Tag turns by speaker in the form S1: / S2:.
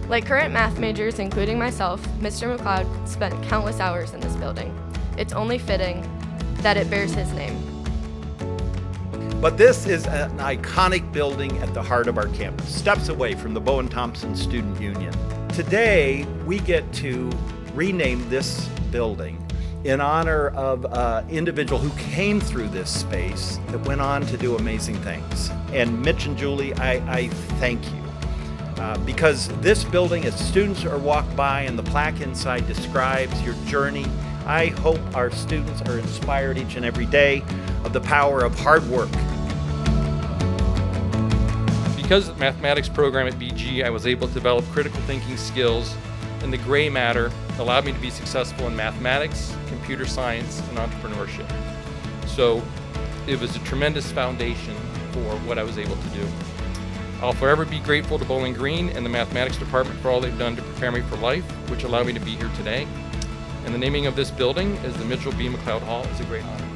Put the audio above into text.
S1: Like current math majors, including myself, Mr. McLeod spent countless hours in this building. It's only fitting that it bears his name.
S2: But this is an iconic building at the heart of our campus, steps away from the Bowen Thompson Student Union. Today, we get to rename this building in honor of an individual who came through this space that went on to do amazing things. And Mitch and Julie, I thank you. Because this building, as students are walked by and the plaque inside describes your journey, I hope our students are inspired each and every day of the power of hard work.
S3: Because of the mathematics program at BG, I was able to develop critical thinking skills, and the gray matter allowed me to be successful in mathematics, computer science, and entrepreneurship. So it was a tremendous foundation for what I was able to do. I'll forever be grateful to Bowling Green and the mathematics department for all they've done to prepare me for life, which allowed me to be here today. And the naming of this building as the Mitchell B. McLeod Hall is a great honor.